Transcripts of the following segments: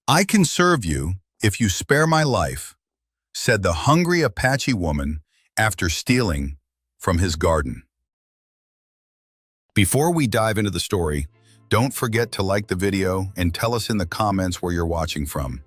I can serve you if you spare my life, said the hungry Apache woman after stealing from his garden. Before we dive into the story, don't forget to like the video and tell us in the comments where you're watching from.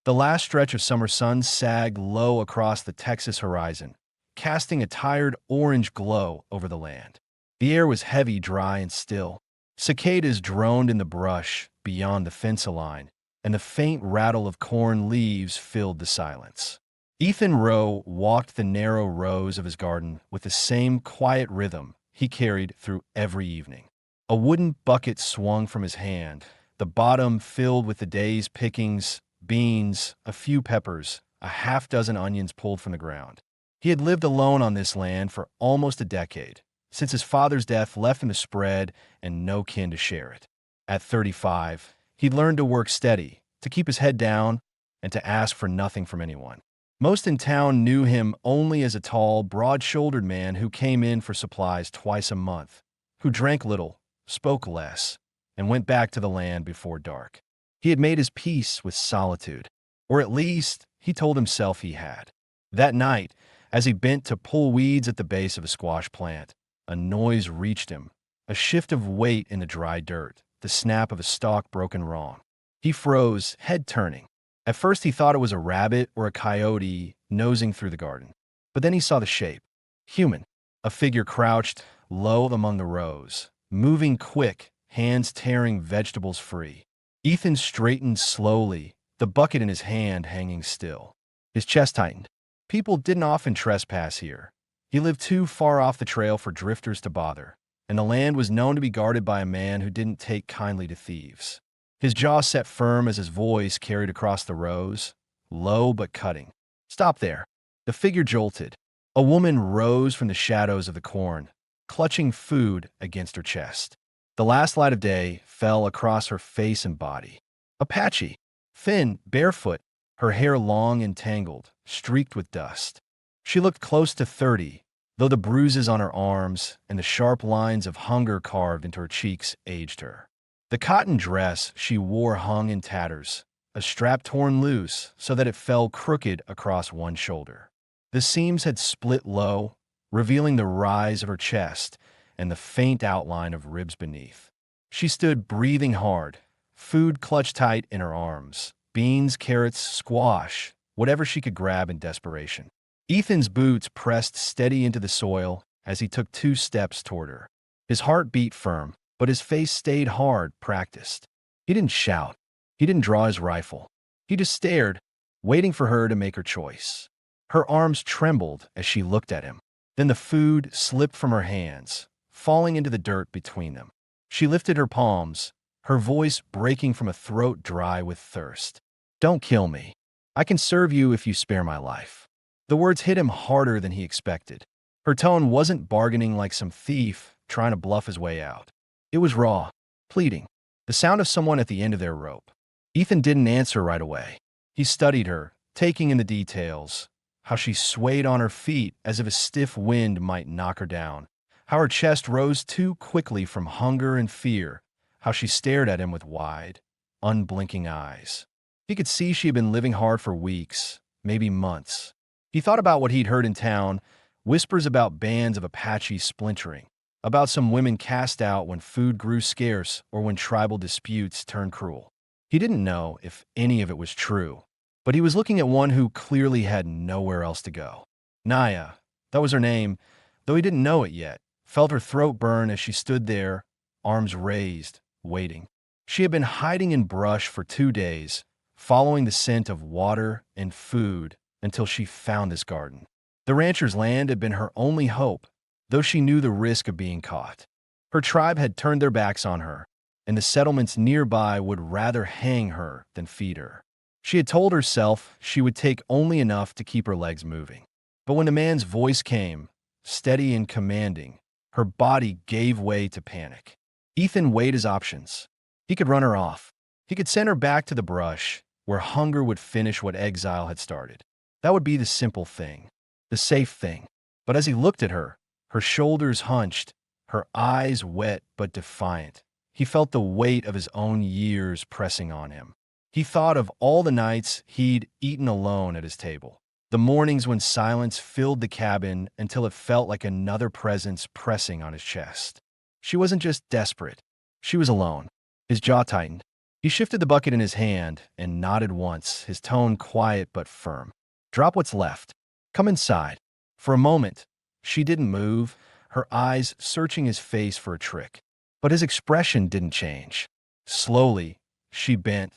The last stretch of summer sun sagged low across the Texas horizon, casting a tired orange glow over the land. The air was heavy, dry, and still. Cicadas droned in the brush beyond the fence line, and the faint rattle of corn leaves filled the silence. Ethan Rowe walked the narrow rows of his garden with the same quiet rhythm he carried through every evening. A wooden bucket swung from his hand, the bottom filled with the day's pickings, beans, a few peppers, a half-dozen onions pulled from the ground. He had lived alone on this land for almost a decade, since his father's death left him to spread and no kin to share it. At 35, he learned to work steady, to keep his head down, and to ask for nothing from anyone. Most in town knew him only as a tall, broad-shouldered man who came in for supplies twice a month, who drank little, spoke less, and went back to the land before dark. He had made his peace with solitude, or at least he told himself he had. That night, as he bent to pull weeds at the base of a squash plant, a noise reached him, a shift of weight in the dry dirt, the snap of a stalk broken wrong. He froze, head turning. At first he thought it was a rabbit or a coyote nosing through the garden. But then he saw the shape. Human. A figure crouched, low among the rows, moving quick, hands tearing vegetables free. Ethan straightened slowly, the bucket in his hand hanging still. His chest tightened. People didn't often trespass here. He lived too far off the trail for drifters to bother, and the land was known to be guarded by a man who didn't take kindly to thieves. His jaw set firm as his voice carried across the rows, low but cutting. "Stop there." The figure jolted. A woman rose from the shadows of the corn, clutching food against her chest. The last light of day fell across her face and body. Apache, thin, barefoot, her hair long and tangled, streaked with dust. She looked close to 30, though the bruises on her arms and the sharp lines of hunger carved into her cheeks aged her. The cotton dress she wore hung in tatters, a strap torn loose so that it fell crooked across one shoulder. The seams had split low, revealing the rise of her chest and the faint outline of ribs beneath. She stood breathing hard, food clutched tight in her arms, beans, carrots, squash, whatever she could grab in desperation. Ethan's boots pressed steady into the soil as he took 2 steps toward her. His heart beat firm, but his face stayed hard, practiced. He didn't shout. He didn't draw his rifle. He just stared, waiting for her to make her choice. Her arms trembled as she looked at him. Then the food slipped from her hands, falling into the dirt between them. She lifted her palms, her voice breaking from a throat dry with thirst. "Don't kill me. I can serve you if you spare my life." The words hit him harder than he expected. Her tone wasn't bargaining like some thief trying to bluff his way out. It was raw, pleading, the sound of someone at the end of their rope. Ethan didn't answer right away. He studied her, taking in the details, how she swayed on her feet as if a stiff wind might knock her down, how her chest rose too quickly from hunger and fear, how she stared at him with wide, unblinking eyes. He could see she had been living hard for weeks, maybe months. He thought about what he'd heard in town, whispers about bands of Apaches splintering, about some women cast out when food grew scarce or when tribal disputes turned cruel. He didn't know if any of it was true, but he was looking at one who clearly had nowhere else to go. Naya, that was her name, though he didn't know it yet, felt her throat burn as she stood there, arms raised, waiting. She had been hiding in brush for 2 days, following the scent of water and food until she found this garden. The rancher's land had been her only hope, though she knew the risk of being caught. Her tribe had turned their backs on her, and the settlements nearby would rather hang her than feed her. She had told herself she would take only enough to keep her legs moving. But when the man's voice came, steady and commanding, her body gave way to panic. Ethan weighed his options. He could run her off. He could send her back to the brush, where hunger would finish what exile had started. That would be the simple thing, the safe thing. But as he looked at her, her shoulders hunched, her eyes wet but defiant, He felt the weight of his own years pressing on him. He thought of all the nights he'd eaten alone at his table, the mornings when silence filled the cabin until it felt like another presence pressing on his chest. She wasn't just desperate. She was alone. His jaw tightened. He shifted the bucket in his hand and nodded once, his tone quiet but firm. "Drop what's left. Come inside." For a moment, she didn't move, her eyes searching his face for a trick. But his expression didn't change. Slowly, she bent,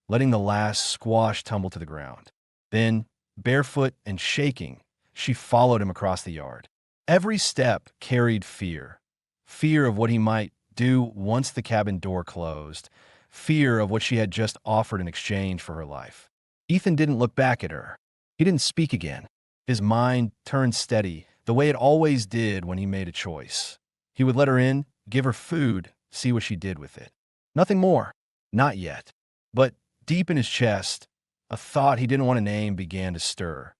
letting the last squash tumble to the ground. Then, barefoot and shaking, she followed him across the yard. Every step carried fear. Fear of what he might do once the cabin door closed. Fear of what she had just offered in exchange for her life. Ethan didn't look back at her. He didn't speak again. His mind turned steady, the way it always did when he made a choice. He would let her in, give her food, see what she did with it. Nothing more. Not yet. But deep in his chest, a thought he didn't want to name began to stir.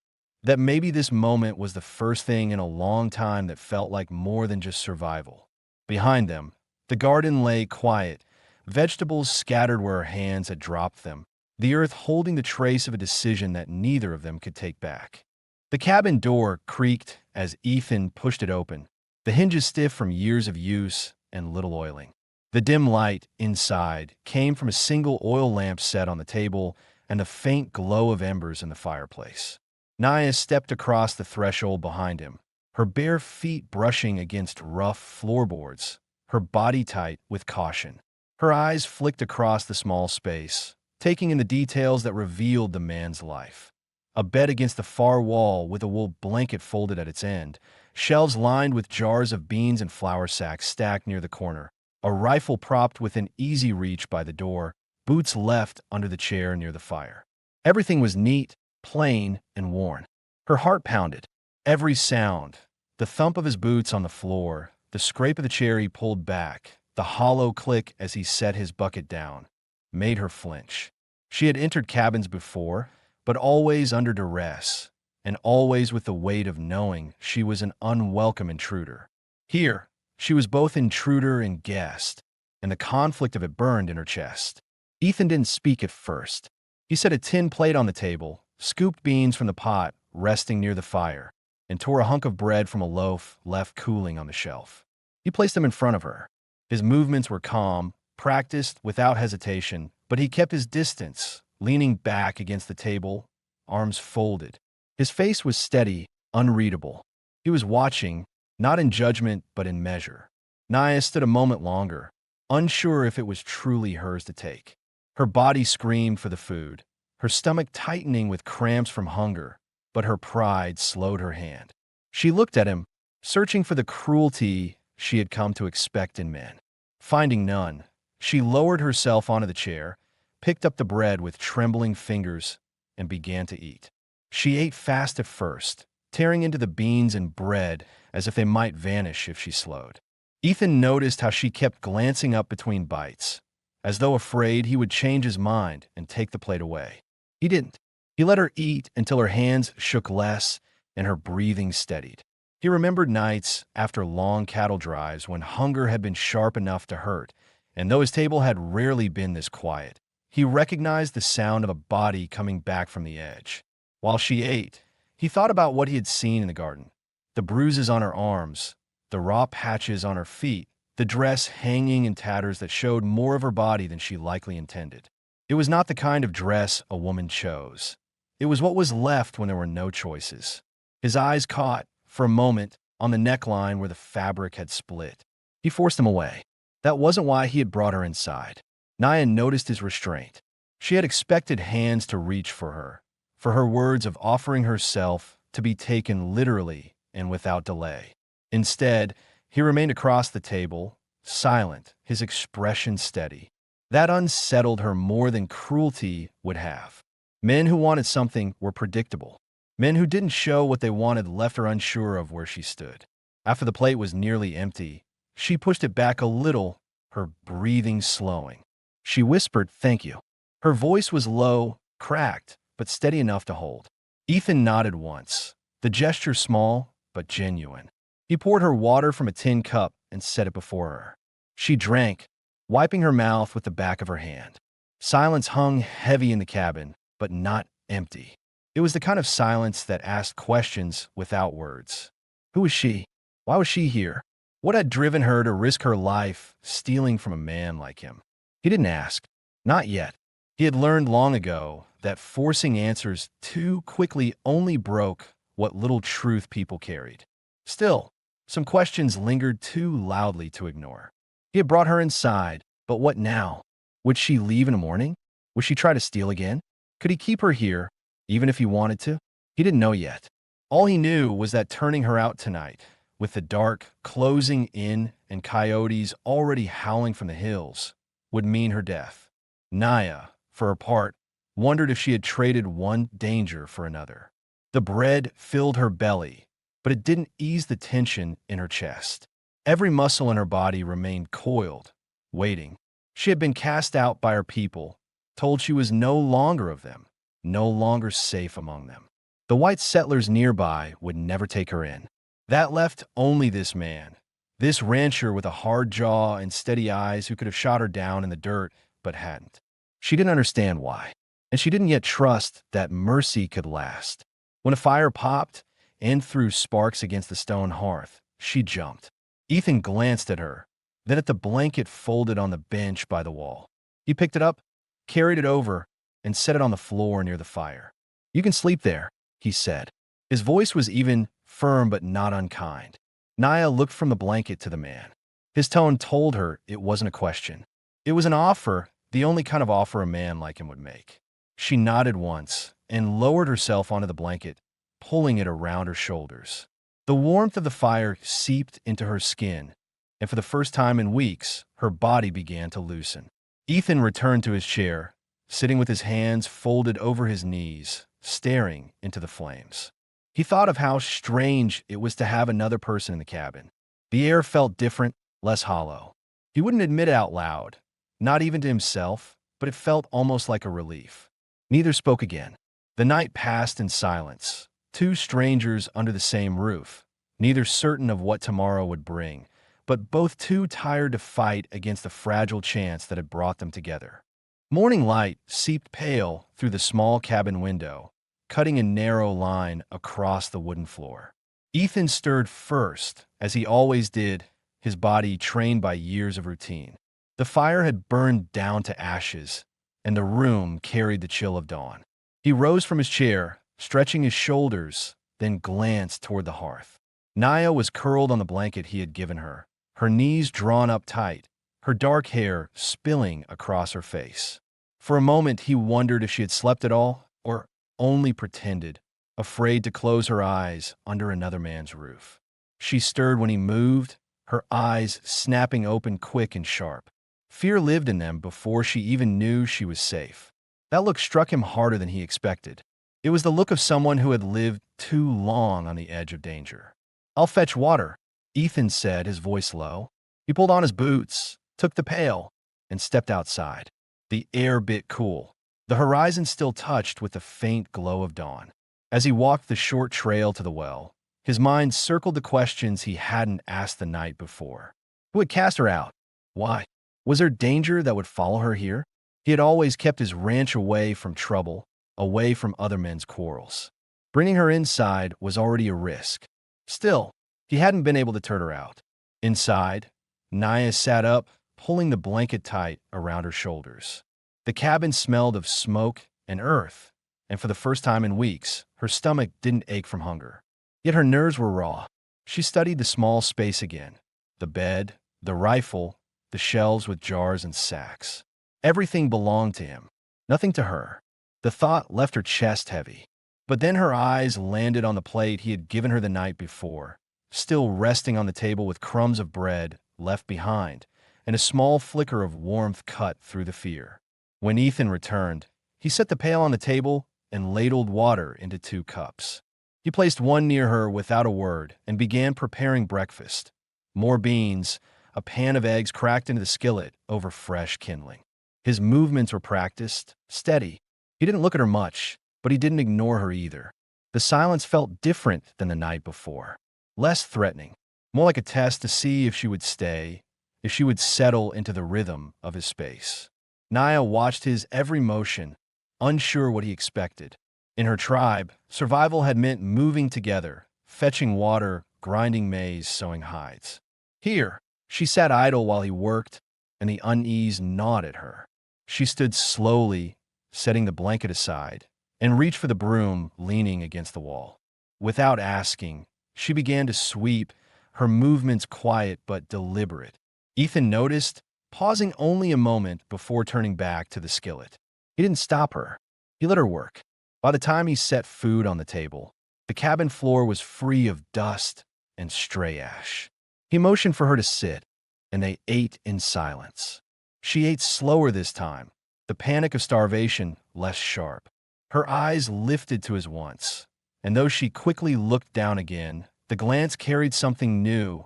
That maybe this moment was the first thing in a long time that felt like more than just survival. Behind them, the garden lay quiet, vegetables scattered where her hands had dropped them, the earth holding the trace of a decision that neither of them could take back. The cabin door creaked as Ethan pushed it open, the hinges stiff from years of use and little oiling. The dim light inside came from a single oil lamp set on the table and the faint glow of embers in the fireplace. Naya stepped across the threshold behind him, her bare feet brushing against rough floorboards, her body tight with caution. Her eyes flicked across the small space, taking in the details that revealed the man's life. A bed against the far wall with a wool blanket folded at its end, shelves lined with jars of beans and flour sacks stacked near the corner, a rifle propped within easy reach by the door, boots left under the chair near the fire. Everything was neat, plain, and worn. Her heart pounded. Every sound, the thump of his boots on the floor, the scrape of the chair he pulled back, the hollow click as he set his bucket down, made her flinch. She had entered cabins before, but always under duress, and always with the weight of knowing she was an unwelcome intruder. Here, she was both intruder and guest, and the conflict of it burned in her chest. Ethan didn't speak at first. He set a tin plate on the table, scooped beans from the pot resting near the fire, and tore a hunk of bread from a loaf left cooling on the shelf. He placed them in front of her. His movements were calm, practiced without hesitation, but he kept his distance, leaning back against the table, arms folded. His face was steady, unreadable. He was watching, not in judgment but in measure. Naya stood a moment longer, unsure if it was truly hers to take. Her body screamed for the food, her stomach tightening with cramps from hunger, but her pride slowed her hand. She looked at him, searching for the cruelty she had come to expect in men. Finding none, she lowered herself onto the chair, picked up the bread with trembling fingers, and began to eat. She ate fast at first, tearing into the beans and bread as if they might vanish if she slowed. Ethan noticed how she kept glancing up between bites, as though afraid he would change his mind and take the plate away. He didn't. He let her eat until her hands shook less and her breathing steadied. He remembered nights after long cattle drives when hunger had been sharp enough to hurt, and though his table had rarely been this quiet, he recognized the sound of a body coming back from the edge. While she ate, he thought about what he had seen in the garden. The bruises on her arms, the raw patches on her feet, the dress hanging in tatters that showed more of her body than she likely intended. It was not the kind of dress a woman chose. It was what was left when there were no choices. His eyes caught, for a moment, on the neckline where the fabric had split. He forced them away. That wasn't why he had brought her inside. Naya noticed his restraint. She had expected hands to reach for her words of offering herself to be taken literally and without delay. Instead, he remained across the table, silent, his expression steady. That unsettled her more than cruelty would have. Men who wanted something were predictable. Men who didn't show what they wanted left her unsure of where she stood. After the plate was nearly empty, she pushed it back a little, her breathing slowing. She whispered, "Thank you." Her voice was low, cracked, but steady enough to hold. Ethan nodded once, the gesture small but genuine. He poured her water from a tin cup and set it before her. She drank, wiping her mouth with the back of her hand. Silence hung heavy in the cabin, but not empty. It was the kind of silence that asked questions without words. Who was she? Why was she here? What had driven her to risk her life stealing from a man like him? He didn't ask. Not yet. He had learned long ago that forcing answers too quickly only broke what little truth people carried. Still, some questions lingered too loudly to ignore. He had brought her inside, but what now? Would she leave in the morning? Would she try to steal again? Could he keep her here, even if he wanted to? He didn't know yet. All he knew was that turning her out tonight, with the dark closing in and coyotes already howling from the hills, would mean her death. Naya, for her part, wondered if she had traded one danger for another. The bread filled her belly, but it didn't ease the tension in her chest. Every muscle in her body remained coiled, waiting. She had been cast out by her people, told she was no longer of them, no longer safe among them. The white settlers nearby would never take her in. That left only this man, this rancher with a hard jaw and steady eyes who could have shot her down in the dirt, but hadn't. She didn't understand why, and she didn't yet trust that mercy could last. When a fire popped and threw sparks against the stone hearth, she jumped. Ethan glanced at her, then at the blanket folded on the bench by the wall. He picked it up, carried it over, and set it on the floor near the fire. "You can sleep there," he said. His voice was even, firm but not unkind. Naya looked from the blanket to the man. His tone told her it wasn't a question. It was an offer, the only kind of offer a man like him would make. She nodded once and lowered herself onto the blanket, pulling it around her shoulders. The warmth of the fire seeped into her skin, and for the first time in weeks, her body began to loosen. Ethan returned to his chair, sitting with his hands folded over his knees, staring into the flames. He thought of how strange it was to have another person in the cabin. The air felt different, less hollow. He wouldn't admit it out loud, not even to himself, but it felt almost like a relief. Neither spoke again. The night passed in silence, two strangers under the same roof, neither certain of what tomorrow would bring, but both too tired to fight against the fragile chance that had brought them together. Morning light seeped pale through the small cabin window, cutting a narrow line across the wooden floor. Ethan stirred first, as he always did, his body trained by years of routine. The fire had burned down to ashes, and the room carried the chill of dawn. He rose from his chair, stretching his shoulders, then glanced toward the hearth. Naya was curled on the blanket he had given her, her knees drawn up tight, her dark hair spilling across her face. For a moment he wondered if she had slept at all, or only pretended, afraid to close her eyes under another man's roof. She stirred when he moved, her eyes snapping open quick and sharp. Fear lived in them before she even knew she was safe. That look struck him harder than he expected. It was the look of someone who had lived too long on the edge of danger. "I'll fetch water," Ethan said, his voice low. He pulled on his boots, took the pail, and stepped outside. The air bit cool, the horizon still touched with the faint glow of dawn. As he walked the short trail to the well, his mind circled the questions he hadn't asked the night before. Who had cast her out? Why? Was there danger that would follow her here? He had always kept his ranch away from trouble, away from other men's quarrels. Bringing her inside was already a risk. Still, he hadn't been able to turn her out. Inside, Naya sat up, pulling the blanket tight around her shoulders. The cabin smelled of smoke and earth, and for the first time in weeks, her stomach didn't ache from hunger. Yet her nerves were raw. She studied the small space again, the bed, the rifle, the shelves with jars and sacks. Everything belonged to him, nothing to her. The thought left her chest heavy. But then her eyes landed on the plate he had given her the night before, still resting on the table with crumbs of bread left behind, and a small flicker of warmth cut through the fear. When Ethan returned, he set the pail on the table and ladled water into 2 cups. He placed one near her without a word and began preparing breakfast. More beans, a pan of eggs cracked into the skillet over fresh kindling. His movements were practiced, steady. He didn't look at her much, but he didn't ignore her either. The silence felt different than the night before, less threatening, more like a test to see if she would stay, if she would settle into the rhythm of his space. Naya watched his every motion, unsure what he expected. In her tribe, survival had meant moving together, fetching water, grinding maize, sewing hides. Here, she sat idle while he worked, and the unease gnawed at her. She stood slowly, setting the blanket aside, and reached for the broom, leaning against the wall. Without asking, she began to sweep, her movements quiet but deliberate. Ethan noticed, pausing only a moment before turning back to the skillet. He didn't stop her. He let her work. By the time he set food on the table, the cabin floor was free of dust and stray ash. He motioned for her to sit, and they ate in silence. She ate slower this time, the panic of starvation less sharp. Her eyes lifted to his once, and though she quickly looked down again, the glance carried something new.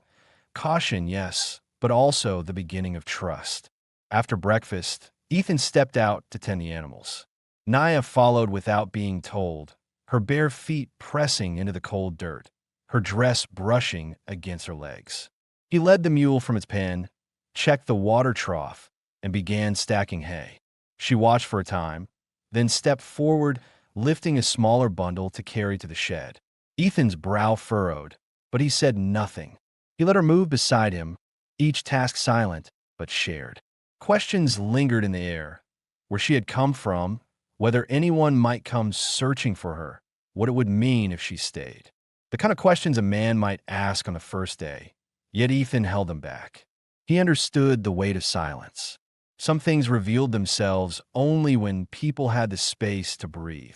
Caution, yes, but also the beginning of trust. After breakfast, Ethan stepped out to tend the animals. Naya followed without being told, her bare feet pressing into the cold dirt, her dress brushing against her legs. He led the mule from its pen, checked the water trough, and began stacking hay. She watched for a time, then stepped forward, lifting a smaller bundle to carry to the shed. Ethan's brow furrowed, but he said nothing. He let her move beside him, each task silent but shared. Questions lingered in the air, where she had come from, whether anyone might come searching for her, what it would mean if she stayed. The kind of questions a man might ask on the first day, yet Ethan held them back. He understood the weight of silence. Some things revealed themselves only when people had the space to breathe.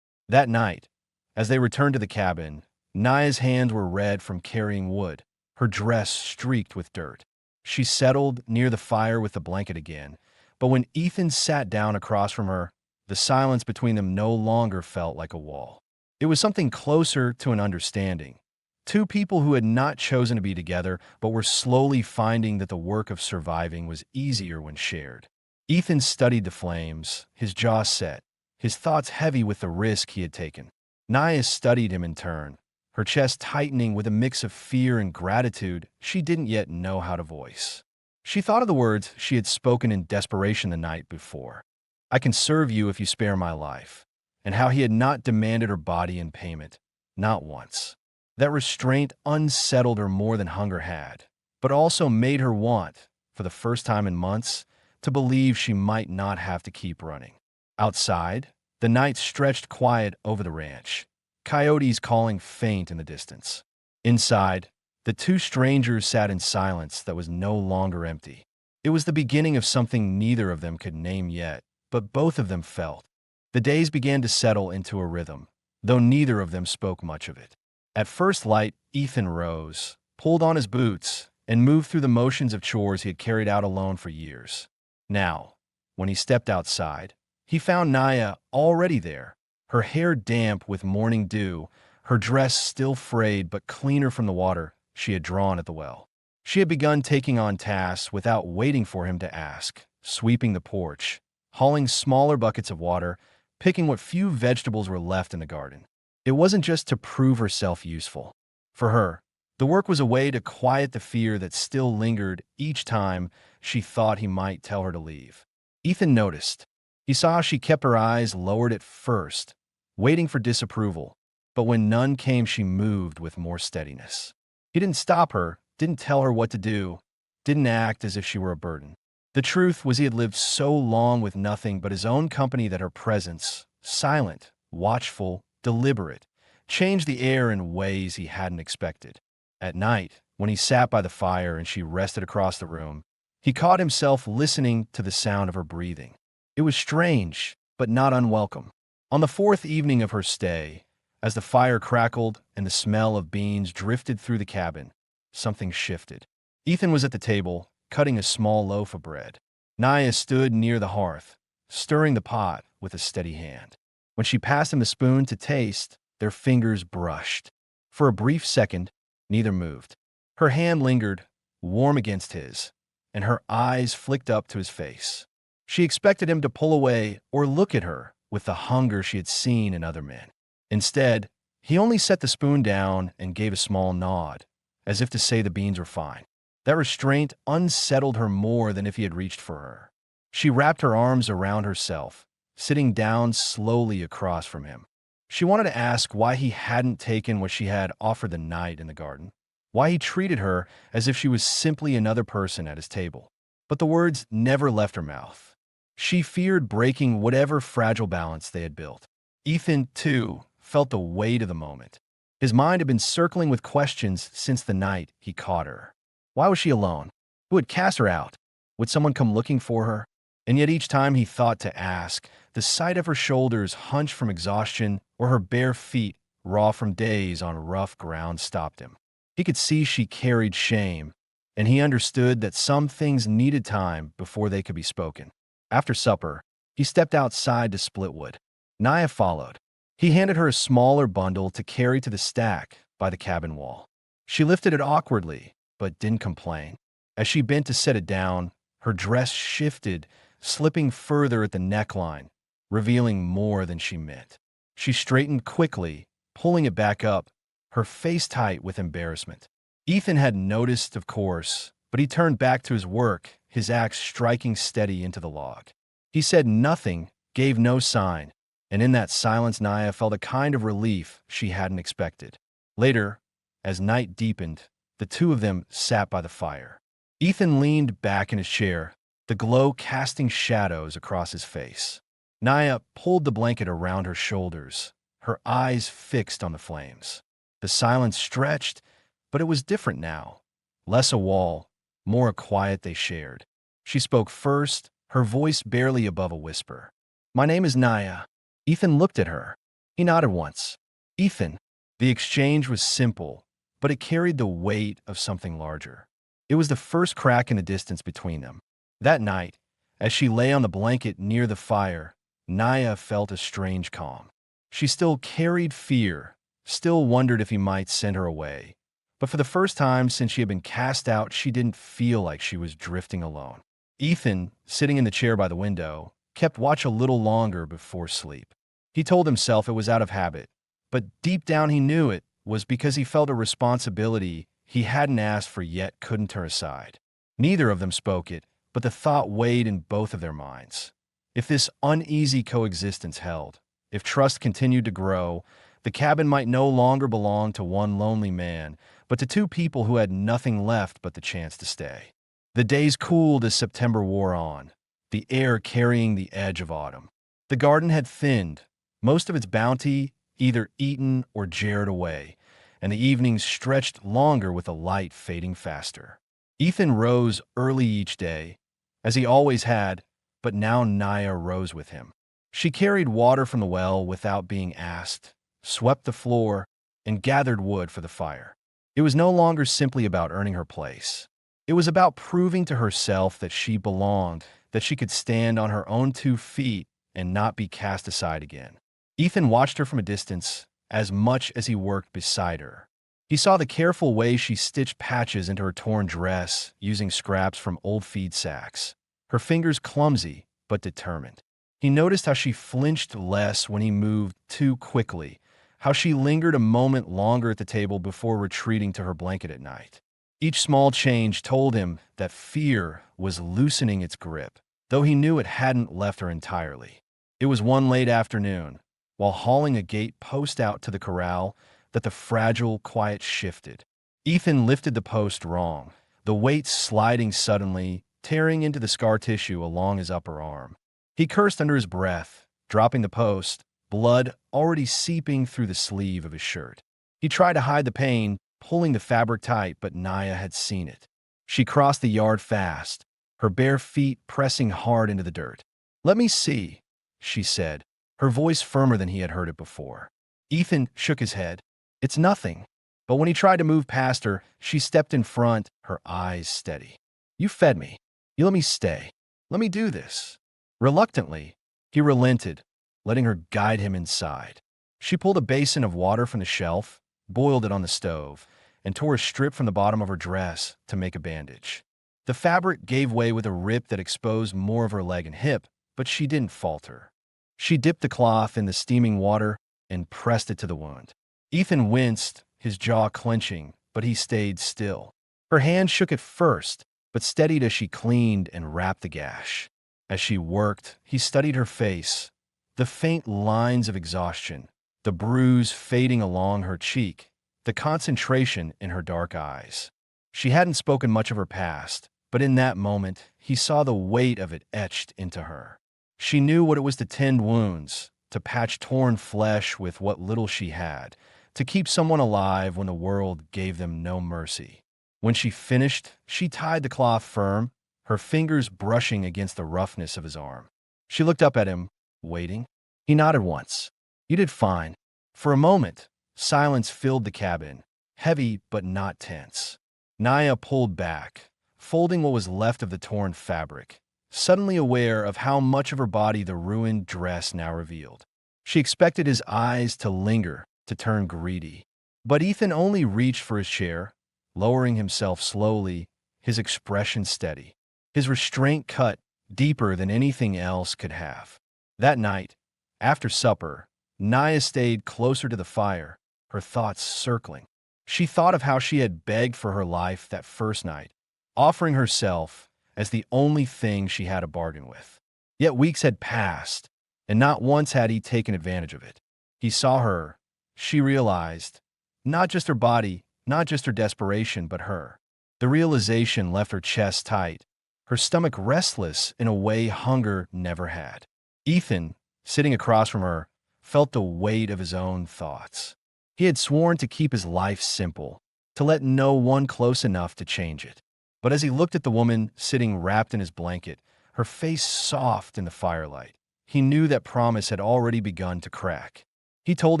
That night, as they returned to the cabin, Naya's hands were red from carrying wood, her dress streaked with dirt. She settled near the fire with the blanket again, but when Ethan sat down across from her, the silence between them no longer felt like a wall. It was something closer to an understanding. Two people who had not chosen to be together, but were slowly finding that the work of surviving was easier when shared. Ethan studied the flames, his jaw set, his thoughts heavy with the risk he had taken. Naya studied him in turn, her chest tightening with a mix of fear and gratitude she didn't yet know how to voice. She thought of the words she had spoken in desperation the night before. "I can serve you if you spare my life," and how he had not demanded her body in payment, not once. That restraint unsettled her more than hunger had, but also made her want, for the first time in months, to believe she might not have to keep running. Outside, the night stretched quiet over the ranch, coyotes calling faint in the distance. Inside, the two strangers sat in silence that was no longer empty. It was the beginning of something neither of them could name yet, but both of them felt. The days began to settle into a rhythm, though neither of them spoke much of it. At first light, Ethan rose, pulled on his boots, and moved through the motions of chores he had carried out alone for years. Now, when he stepped outside, he found Naya already there, her hair damp with morning dew, her dress still frayed but cleaner from the water she had drawn at the well. She had begun taking on tasks without waiting for him to ask, sweeping the porch, hauling smaller buckets of water, picking what few vegetables were left in the garden. It wasn't just to prove herself useful. For her, the work was a way to quiet the fear that still lingered each time she thought he might tell her to leave. Ethan noticed. He saw how she kept her eyes lowered at first, waiting for disapproval, but when none came, she moved with more steadiness. He didn't stop her, didn't tell her what to do, didn't act as if she were a burden. The truth was he had lived so long with nothing but his own company that her presence, silent, watchful, deliberate, changed the air in ways he hadn't expected. At night, when he sat by the fire and she rested across the room, he caught himself listening to the sound of her breathing. It was strange, but not unwelcome. On the fourth evening of her stay, as the fire crackled and the smell of beans drifted through the cabin, something shifted. Ethan was at the table, cutting a small loaf of bread. Naya stood near the hearth, stirring the pot with a steady hand. When she passed him the spoon to taste, their fingers brushed. For a brief second, neither moved. Her hand lingered, warm against his, and her eyes flicked up to his face. She expected him to pull away or look at her with the hunger she had seen in other men. Instead, he only set the spoon down and gave a small nod, as if to say the beans were fine. That restraint unsettled her more than if he had reached for her. She wrapped her arms around herself, sitting down slowly across from him. She wanted to ask why he hadn't taken what she had offered the night in the garden, why he treated her as if she was simply another person at his table. But the words never left her mouth. She feared breaking whatever fragile balance they had built. Ethan, too, felt the weight of the moment. His mind had been circling with questions since the night he caught her. Why was she alone? Who had cast her out? Would someone come looking for her? And yet each time he thought to ask, the sight of her shoulders hunched from exhaustion or her bare feet raw from days on rough ground stopped him. He could see she carried shame, and he understood that some things needed time before they could be spoken. After supper, he stepped outside to split wood. Naya followed. He handed her a smaller bundle to carry to the stack by the cabin wall. She lifted it awkwardly, but didn't complain. As she bent to set it down, her dress shifted, slipping further at the neckline, revealing more than she meant. She straightened quickly, pulling it back up, her face tight with embarrassment. Ethan had noticed, of course, but he turned back to his work, his axe striking steady into the log. He said nothing, gave no sign, and in that silence Naya felt a kind of relief she hadn't expected. Later, as night deepened, the two of them sat by the fire. Ethan leaned back in his chair, the glow casting shadows across his face. Naya pulled the blanket around her shoulders, her eyes fixed on the flames. The silence stretched, but it was different now. Less a wall, more a quiet they shared. She spoke first, her voice barely above a whisper. "My name is Naya." Ethan looked at her. He nodded once. "Ethan." The exchange was simple, but it carried the weight of something larger. It was the first crack in the distance between them. That night, as she lay on the blanket near the fire, Naya felt a strange calm. She still carried fear, still wondered if he might send her away. But for the first time since she had been cast out, she didn't feel like she was drifting alone. Ethan, sitting in the chair by the window, kept watch a little longer before sleep. He told himself it was out of habit, but deep down he knew it was because he felt a responsibility he hadn't asked for yet couldn't turn aside. Neither of them spoke it, but the thought weighed in both of their minds. If this uneasy coexistence held, if trust continued to grow, the cabin might no longer belong to one lonely man, but to two people who had nothing left but the chance to stay. The days cooled as September wore on, the air carrying the edge of autumn. The garden had thinned, most of its bounty either eaten or jarred away, and the evenings stretched longer with the light fading faster. Ethan rose early each day, as he always had, but now Naya rose with him. She carried water from the well without being asked, swept the floor, and gathered wood for the fire. It was no longer simply about earning her place. It was about proving to herself that she belonged, that she could stand on her own 2 feet and not be cast aside again. Ethan watched her from a distance, as much as he worked beside her. He saw the careful way she stitched patches into her torn dress using scraps from old feed sacks, her fingers clumsy but determined. He noticed how she flinched less when he moved too quickly, how she lingered a moment longer at the table before retreating to her blanket at night. Each small change told him that fear was loosening its grip, though he knew it hadn't left her entirely. It was one late afternoon, while hauling a gate post out to the corral, that the fragile quiet shifted. Ethan lifted the post wrong, the weight sliding suddenly, tearing into the scar tissue along his upper arm. He cursed under his breath, dropping the post, blood already seeping through the sleeve of his shirt. He tried to hide the pain, pulling the fabric tight, but Naya had seen it. She crossed the yard fast, her bare feet pressing hard into the dirt. "Let me see," she said, her voice firmer than he had heard it before. Ethan shook his head. "It's nothing." But when he tried to move past her, she stepped in front, her eyes steady. "You fed me. You let me stay. Let me do this." Reluctantly, he relented, letting her guide him inside. She pulled a basin of water from the shelf, boiled it on the stove, and tore a strip from the bottom of her dress to make a bandage. The fabric gave way with a rip that exposed more of her leg and hip, but she didn't falter. She dipped the cloth in the steaming water and pressed it to the wound. Ethan winced, his jaw clenching, but he stayed still. Her hand shook at first, but steadied as she cleaned and wrapped the gash. As she worked, he studied her face, the faint lines of exhaustion, the bruise fading along her cheek, the concentration in her dark eyes. She hadn't spoken much of her past, but in that moment, he saw the weight of it etched into her. She knew what it was to tend wounds, to patch torn flesh with what little she had, to keep someone alive when the world gave them no mercy. When she finished, she tied the cloth firm, her fingers brushing against the roughness of his arm. She looked up at him, waiting. He nodded once. "You did fine." For a moment, silence filled the cabin, heavy but not tense. Naya pulled back, folding what was left of the torn fabric, suddenly aware of how much of her body the ruined dress now revealed. She expected his eyes to linger, to turn greedy. But Ethan only reached for his chair, lowering himself slowly, his expression steady, his restraint cut deeper than anything else could have. That night, after supper, Naya stayed closer to the fire, her thoughts circling. She thought of how she had begged for her life that first night, offering herself as the only thing she had a bargain with. Yet weeks had passed, and not once had he taken advantage of it. He saw her, she realized, not just her body, not just her desperation, but her. The realization left her chest tight, her stomach restless in a way hunger never had. Ethan, sitting across from her, felt the weight of his own thoughts. He had sworn to keep his life simple, to let no one close enough to change it. But as he looked at the woman sitting wrapped in his blanket, her face soft in the firelight, he knew that promise had already begun to crack. He told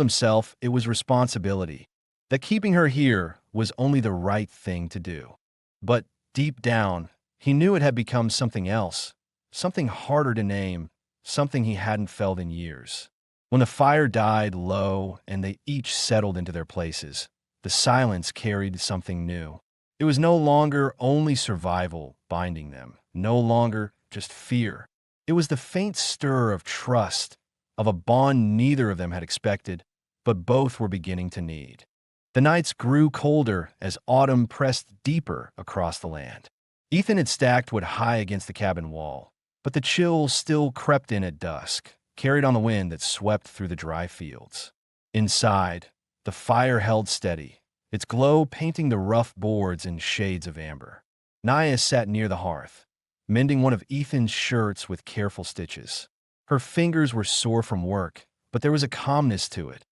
himself it was responsibility, that keeping her here was only the right thing to do. But deep down, he knew it had become something else, something harder to name, something he hadn't felt in years. When the fire died low and they each settled into their places, the silence carried something new. It was no longer only survival binding them, no longer just fear. It was the faint stir of trust, of a bond neither of them had expected, but both were beginning to need. The nights grew colder as autumn pressed deeper across the land. Ethan had stacked wood high against the cabin wall, but the chill still crept in at dusk, carried on the wind that swept through the dry fields. Inside, the fire held steady, its glow painting the rough boards in shades of amber. Naya sat near the hearth, mending one of Ethan's shirts with careful stitches. Her fingers were sore from work, but there was a calmness to it,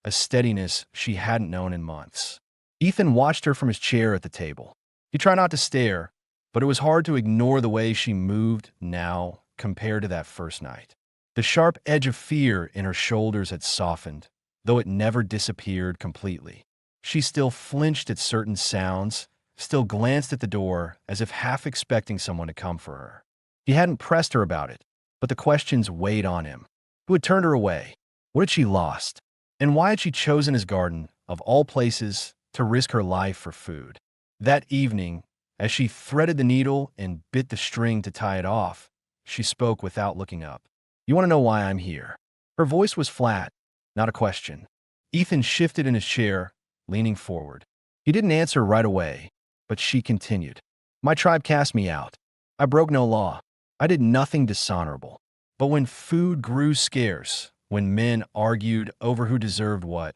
a steadiness she hadn't known in months. Ethan watched her from his chair at the table. He tried not to stare, but it was hard to ignore the way she moved now compared to that first night. The sharp edge of fear in her shoulders had softened, though it never disappeared completely. She still flinched at certain sounds, still glanced at the door as if half expecting someone to come for her. He hadn't pressed her about it, but the questions weighed on him. Who had turned her away? What had she lost? And why had she chosen his garden, of all places, to risk her life for food? That evening, as she threaded the needle and bit the string to tie it off, she spoke without looking up. "You want to know why I'm here?" Her voice was flat, not a question. Ethan shifted in his chair, leaning forward. He didn't answer right away, but she continued. "My tribe cast me out. I broke no law. I did nothing dishonorable. But when food grew scarce, when men argued over who deserved what,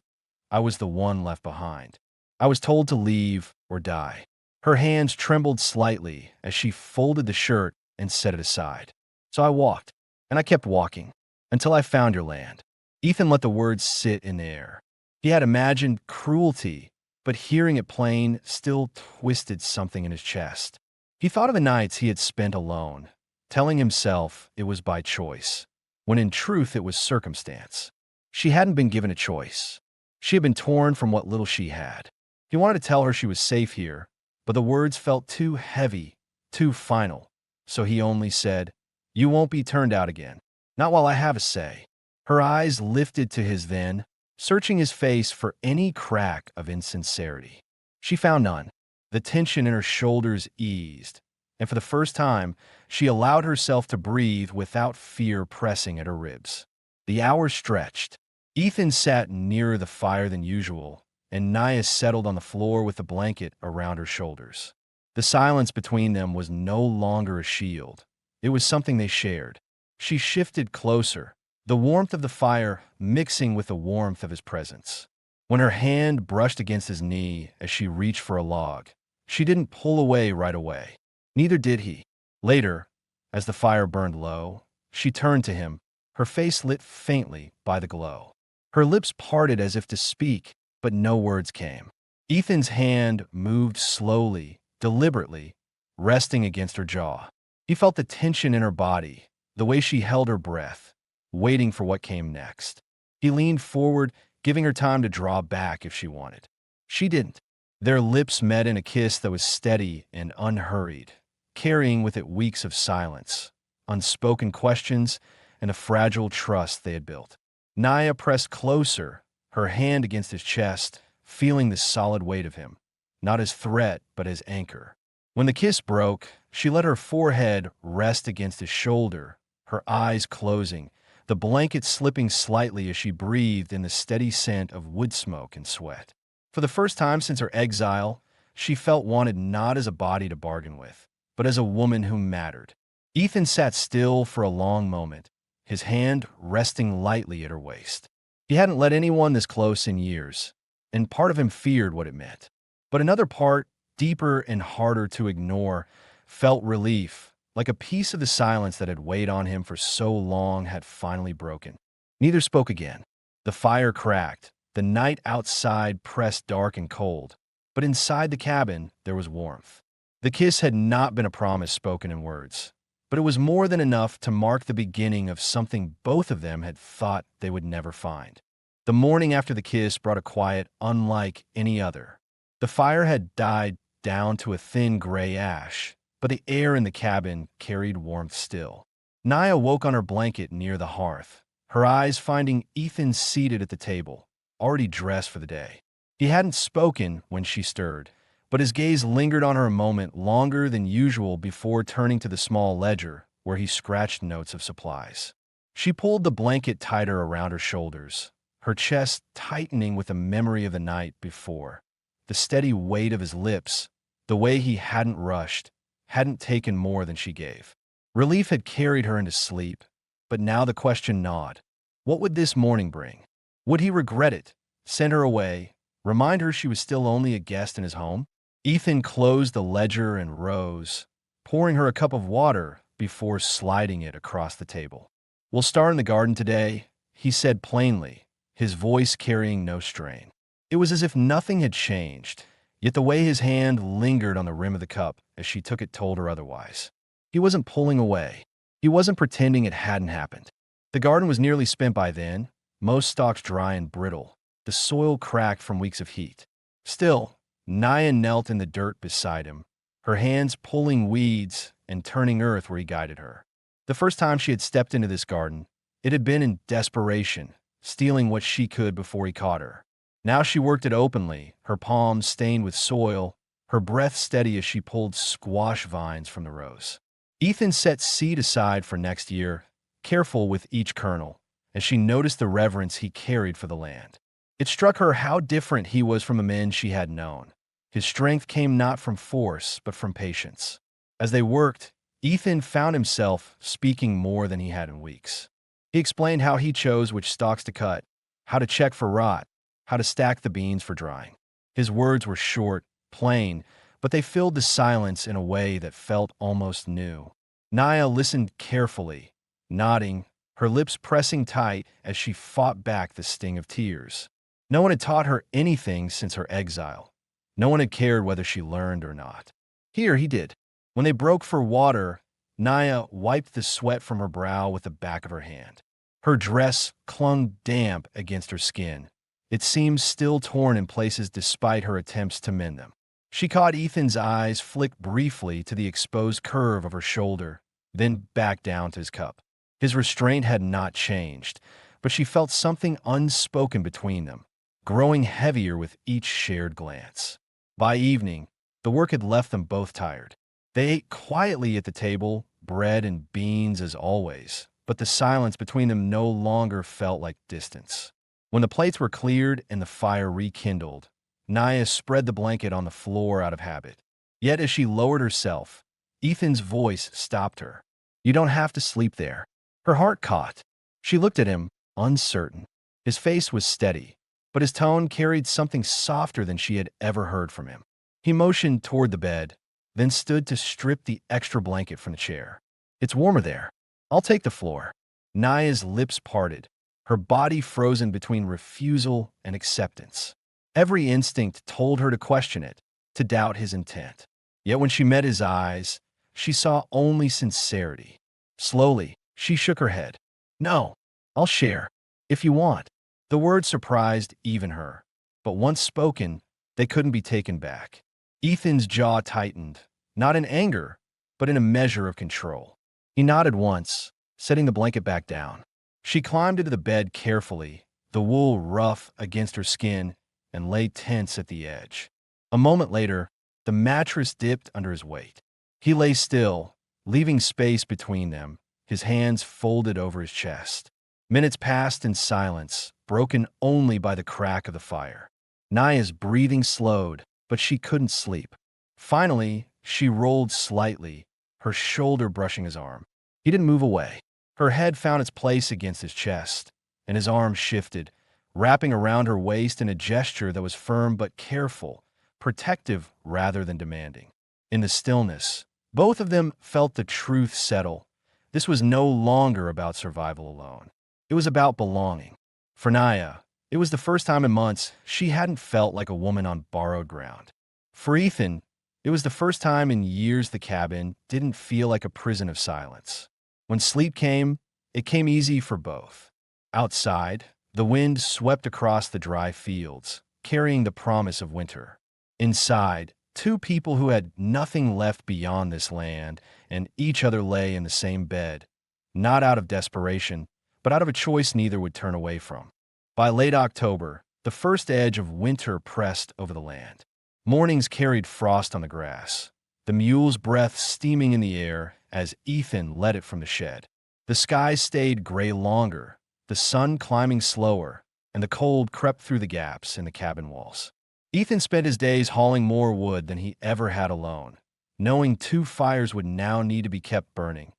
I was the one left behind. I was told to leave or die." Her hands trembled slightly as she folded the shirt and set it aside. "So I walked, and I kept walking, until I found your land." Ethan let the words sit in the air. He had imagined cruelty, but hearing it plain still twisted something in his chest. He thought of the nights he had spent alone, telling himself it was by choice, when in truth it was circumstance. She hadn't been given a choice. She had been torn from what little she had. He wanted to tell her she was safe here, but the words felt too heavy, too final, so he only said, "You won't be turned out again. Not while I have a say." Her eyes lifted to his then, searching his face for any crack of insincerity. She found none. The tension in her shoulders eased, and for the first time, she allowed herself to breathe without fear pressing at her ribs. The hours stretched. Ethan sat nearer the fire than usual, and Naya settled on the floor with the blanket around her shoulders. The silence between them was no longer a shield. It was something they shared. She shifted closer, the warmth of the fire mixing with the warmth of his presence. When her hand brushed against his knee as she reached for a log, she didn't pull away right away. Neither did he. Later, as the fire burned low, she turned to him, her face lit faintly by the glow. Her lips parted as if to speak, but no words came. Ethan's hand moved slowly, deliberately, resting against her jaw. He felt the tension in her body, the way she held her breath, waiting for what came next. He leaned forward, giving her time to draw back if she wanted. She didn't. Their lips met in a kiss that was steady and unhurried, carrying with it weeks of silence, unspoken questions, and a fragile trust they had built. Naya pressed closer, her hand against his chest, feeling the solid weight of him, not as threat but as anchor. When the kiss broke, she let her forehead rest against his shoulder, her eyes closing, the blanket slipping slightly as she breathed in the steady scent of wood smoke and sweat. For the first time since her exile, she felt wanted not as a body to bargain with, but as a woman who mattered. Ethan sat still for a long moment, his hand resting lightly at her waist. He hadn't let anyone this close in years, and part of him feared what it meant. But another part, deeper and harder to ignore, felt relief, like a piece of the silence that had weighed on him for so long had finally broken. Neither spoke again. The fire cracked, the night outside pressed dark and cold, but inside the cabin there was warmth. The kiss had not been a promise spoken in words, but it was more than enough to mark the beginning of something both of them had thought they would never find. The morning after the kiss brought a quiet unlike any other. The fire had died down to a thin gray ash, but the air in the cabin carried warmth still. Naya woke on her blanket near the hearth, her eyes finding Ethan seated at the table, already dressed for the day. He hadn't spoken when she stirred, but his gaze lingered on her a moment longer than usual before turning to the small ledger where he scratched notes of supplies. She pulled the blanket tighter around her shoulders, her chest tightening with a memory of the night before, the steady weight of his lips, the way he hadn't rushed, hadn't taken more than she gave. Relief had carried her into sleep, but now the question gnawed. What would this morning bring? Would he regret it, send her away, remind her she was still only a guest in his home? Ethan closed the ledger and rose, pouring her a cup of water before sliding it across the table. "We'll start in the garden today," he said plainly, his voice carrying no strain. It was as if nothing had changed, yet the way his hand lingered on the rim of the cup as she took it told her otherwise. He wasn't pulling away. He wasn't pretending it hadn't happened. The garden was nearly spent by then, most stalks dry and brittle, the soil cracked from weeks of heat. Still, Naya knelt in the dirt beside him, her hands pulling weeds and turning earth where he guided her. The first time she had stepped into this garden, it had been in desperation, stealing what she could before he caught her. Now she worked it openly, her palms stained with soil, her breath steady as she pulled squash vines from the rows. Ethan set seed aside for next year, careful with each kernel, as she noticed the reverence he carried for the land. It struck her how different he was from the men she had known. His strength came not from force, but from patience. As they worked, Ethan found himself speaking more than he had in weeks. He explained how he chose which stalks to cut, how to check for rot, how to stack the beans for drying. His words were short, plain, but they filled the silence in a way that felt almost new. Naya listened carefully, nodding, her lips pressing tight as she fought back the sting of tears. No one had taught her anything since her exile. No one had cared whether she learned or not. Here he did. When they broke for water, Naya wiped the sweat from her brow with the back of her hand. Her dress clung damp against her skin. It seemed still torn in places despite her attempts to mend them. She caught Ethan's eyes flick briefly to the exposed curve of her shoulder, then back down to his cup. His restraint had not changed, but she felt something unspoken between them, growing heavier with each shared glance. By evening, the work had left them both tired. They ate quietly at the table, bread and beans as always, but the silence between them no longer felt like distance. When the plates were cleared and the fire rekindled, Naya spread the blanket on the floor out of habit. Yet as she lowered herself, Ethan's voice stopped her. You don't have to sleep there. Her heart caught. She looked at him, uncertain. His face was steady, but his tone carried something softer than she had ever heard from him. He motioned toward the bed, then stood to strip the extra blanket from the chair. It's warmer there. I'll take the floor. Naya's lips parted, her body frozen between refusal and acceptance. Every instinct told her to question it, to doubt his intent. Yet when she met his eyes, she saw only sincerity. Slowly, she shook her head. No, I'll share, if you want. The words surprised even her, but once spoken, they couldn't be taken back. Ethan's jaw tightened, not in anger, but in a measure of control. He nodded once, setting the blanket back down. She climbed into the bed carefully, the wool rough against her skin, and lay tense at the edge. A moment later, the mattress dipped under his weight. He lay still, leaving space between them, his hands folded over his chest. Minutes passed in silence, broken only by the crack of the fire. Naya's breathing slowed, but she couldn't sleep. Finally, she rolled slightly, her shoulder brushing his arm. He didn't move away. Her head found its place against his chest, and his arm shifted, wrapping around her waist in a gesture that was firm but careful, protective rather than demanding. In the stillness, both of them felt the truth settle. This was no longer about survival alone. It was about belonging. For Naya, it was the first time in months she hadn't felt like a woman on borrowed ground. For Ethan, it was the first time in years the cabin didn't feel like a prison of silence. When sleep came, it came easy for both. Outside, the wind swept across the dry fields, carrying the promise of winter. Inside, two people who had nothing left beyond this land and each other lay in the same bed, not out of desperation, but out of a choice neither would turn away from. By late October, the first edge of winter pressed over the land. Mornings carried frost on the grass, the mule's breath steaming in the air as Ethan led it from the shed. The sky stayed gray longer, the sun climbing slower, and the cold crept through the gaps in the cabin walls. Ethan spent his days hauling more wood than he ever had alone, knowing two fires would now need to be kept burning,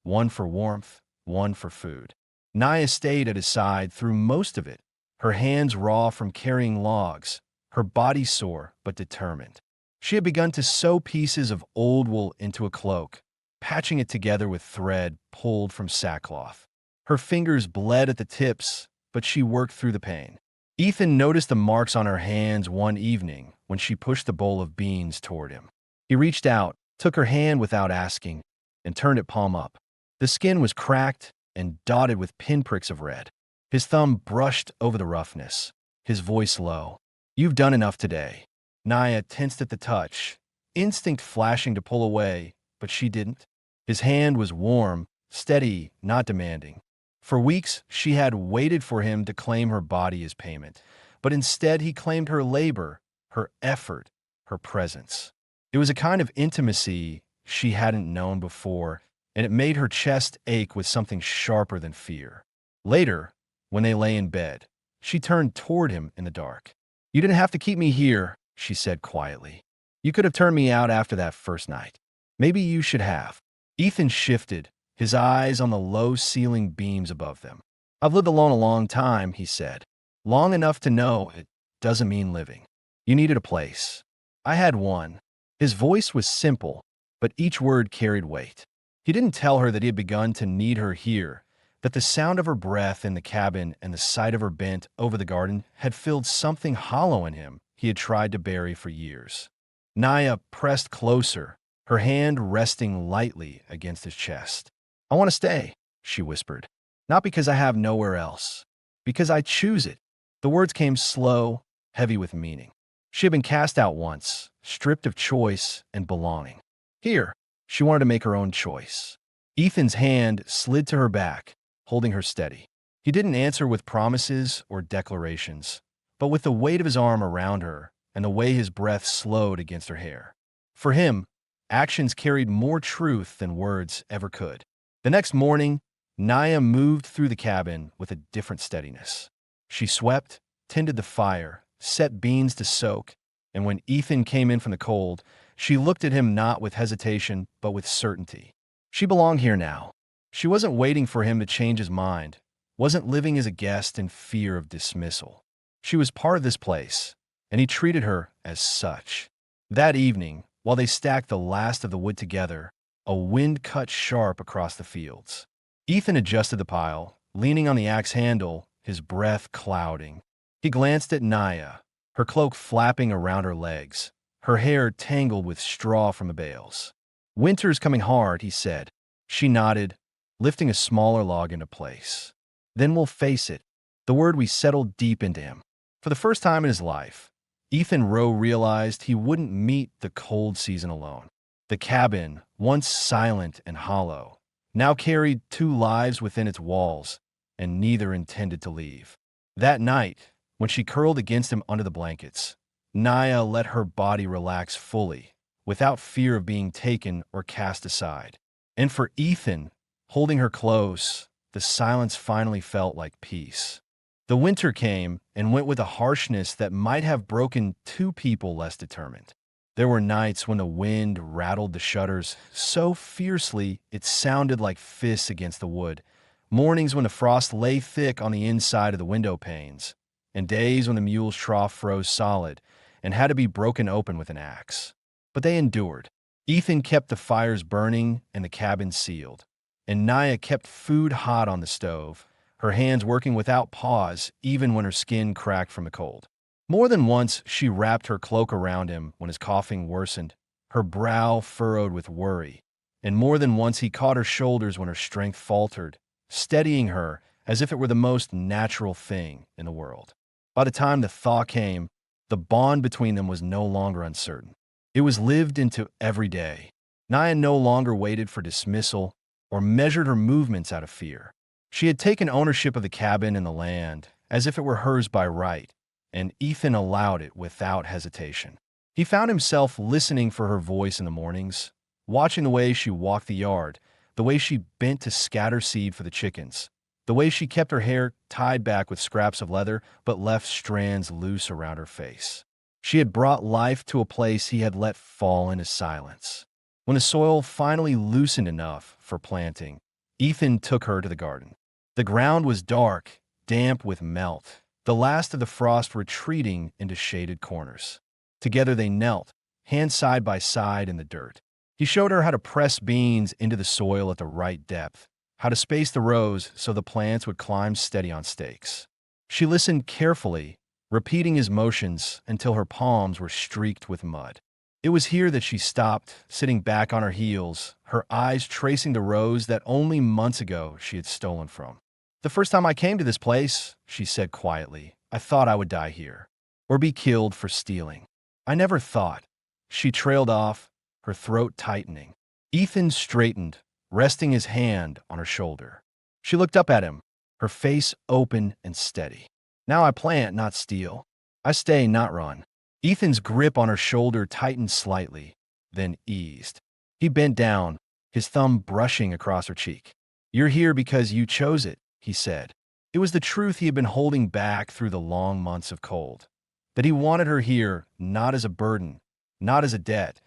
one for warmth, one for food. Naya stayed at his side through most of it, her hands raw from carrying logs, her body sore but determined. She had begun to sew pieces of old wool into a cloak, patching it together with thread pulled from sackcloth. Her fingers bled at the tips, but she worked through the pain. Ethan noticed the marks on her hands one evening when she pushed the bowl of beans toward him. He reached out, took her hand without asking, and turned it palm up. The skin was cracked and dotted with pinpricks of red. His thumb brushed over the roughness, his voice low. You've done enough today. Naya tensed at the touch, instinct flashing to pull away, but she didn't. His hand was warm, steady, not demanding. For weeks, she had waited for him to claim her body as payment, but instead he claimed her labor, her effort, her presence. It was a kind of intimacy she hadn't known before, and it made her chest ache with something sharper than fear. Later, when they lay in bed, she turned toward him in the dark. You didn't have to keep me here, she said quietly. You could have turned me out after that first night. Maybe you should have. Ethan shifted, his eyes on the low-ceiling beams above them. I've lived alone a long time, he said. Long enough to know it doesn't mean living. You needed a place. I had one. His voice was simple, but each word carried weight. He didn't tell her that he had begun to need her here, that the sound of her breath in the cabin and the sight of her bent over the garden had filled something hollow in him he had tried to bury for years. Naya pressed closer, her hand resting lightly against his chest. I want to stay, she whispered. Not because I have nowhere else. Because I choose it. The words came slow, heavy with meaning. She had been cast out once, stripped of choice and belonging. Here, she wanted to make her own choice. Ethan's hand slid to her back, holding her steady. He didn't answer with promises or declarations, but with the weight of his arm around her and the way his breath slowed against her hair. For him, actions carried more truth than words ever could. The next morning, Naya moved through the cabin with a different steadiness. She swept, tended the fire, set beans to soak, and when Ethan came in from the cold, She looked at him not with hesitation, but with certainty. She belonged here now. She wasn't waiting for him to change his mind, wasn't living as a guest in fear of dismissal. She was part of this place, and he treated her as such. That evening, while they stacked the last of the wood together, a wind cut sharp across the fields. Ethan adjusted the pile, leaning on the axe handle, his breath clouding. He glanced at Naya, her cloak flapping around her legs, her hair tangled with straw from the bales. "Winter's coming hard," he said. She nodded, lifting a smaller log into place. "Then we'll face it." The word we settled deep into him. For the first time in his life, Ethan Rowe realized he wouldn't meet the cold season alone. The cabin, once silent and hollow, now carried two lives within its walls, and neither intended to leave. That night, when she curled against him under the blankets, Naya let her body relax fully, without fear of being taken or cast aside. And for Ethan, holding her close, the silence finally felt like peace. The winter came and went with a harshness that might have broken two people less determined. There were nights when the wind rattled the shutters so fiercely it sounded like fists against the wood, mornings when the frost lay thick on the inside of the window panes, and days when the mule's trough froze solid and had to be broken open with an axe. But they endured. Ethan kept the fires burning and the cabin sealed, and Naya kept food hot on the stove, her hands working without pause even when her skin cracked from the cold. More than once, she wrapped her cloak around him when his coughing worsened, her brow furrowed with worry, and more than once he caught her shoulders when her strength faltered, steadying her as if it were the most natural thing in the world. By the time the thaw came, the bond between them was no longer uncertain. It was lived into every day. Naya no longer waited for dismissal or measured her movements out of fear. She had taken ownership of the cabin and the land, as if it were hers by right, and Ethan allowed it without hesitation. He found himself listening for her voice in the mornings, watching the way she walked the yard, the way she bent to scatter seed for the chickens, the way she kept her hair tied back with scraps of leather but left strands loose around her face. She had brought life to a place he had let fall into silence. When the soil finally loosened enough for planting, Ethan took her to the garden. The ground was dark, damp with melt, the last of the frost retreating into shaded corners. Together they knelt, hands side by side in the dirt. He showed her how to press beans into the soil at the right depth, how to space the rows so the plants would climb steady on stakes. She listened carefully, repeating his motions until her palms were streaked with mud. It was here that she stopped, sitting back on her heels, her eyes tracing the rows that only months ago she had stolen from. "The first time I came to this place," she said quietly, "I thought I would die here, or be killed for stealing. I never thought." She trailed off, her throat tightening. Ethan straightened, resting his hand on her shoulder. She looked up at him, her face open and steady. "Now I plant, not steal. I stay, not run." Ethan's grip on her shoulder tightened slightly, then eased. He bent down, his thumb brushing across her cheek. "You're here because you chose it," he said. It was the truth he had been holding back through the long months of cold. That he wanted her here not as a burden, not as a debt,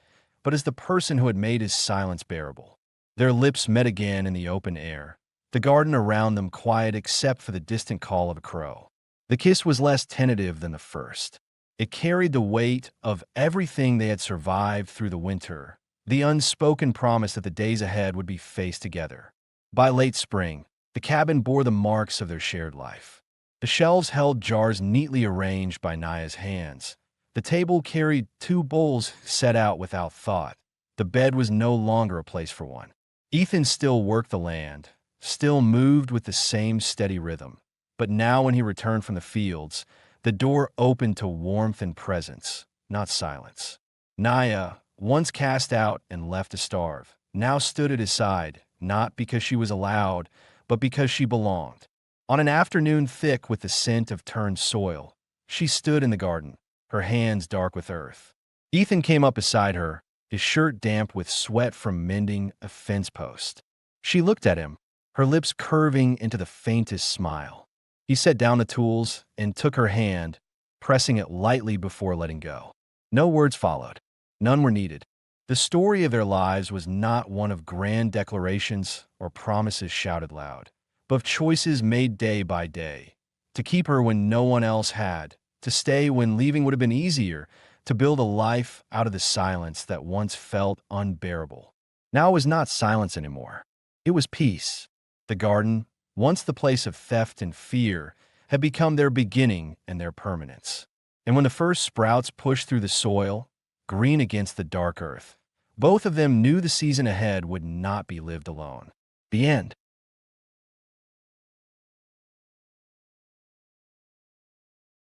but as the person who had made his silence bearable. Their lips met again in the open air, the garden around them quiet except for the distant call of a crow. The kiss was less tentative than the first. It carried the weight of everything they had survived through the winter, the unspoken promise that the days ahead would be faced together. By late spring, the cabin bore the marks of their shared life. The shelves held jars neatly arranged by Naya's hands. The table carried two bowls set out without thought. The bed was no longer a place for one. Ethan still worked the land, still moved with the same steady rhythm. But now when he returned from the fields, the door opened to warmth and presence, not silence. Naya, once cast out and left to starve, now stood at his side, not because she was allowed, but because she belonged. On an afternoon thick with the scent of turned soil, she stood in the garden, her hands dark with earth. Ethan came up beside her, his shirt damp with sweat from mending a fence post. She looked at him, her lips curving into the faintest smile. He set down the tools and took her hand, pressing it lightly before letting go. No words followed. None were needed. The story of their lives was not one of grand declarations or promises shouted loud, but of choices made day by day. To keep her when no one else had, to stay when leaving would have been easier, to build a life out of the silence that once felt unbearable. Now it was not silence anymore. It was peace. The garden, once the place of theft and fear, had become their beginning and their permanence. And when the first sprouts pushed through the soil, green against the dark earth, both of them knew the season ahead would not be lived alone. The end.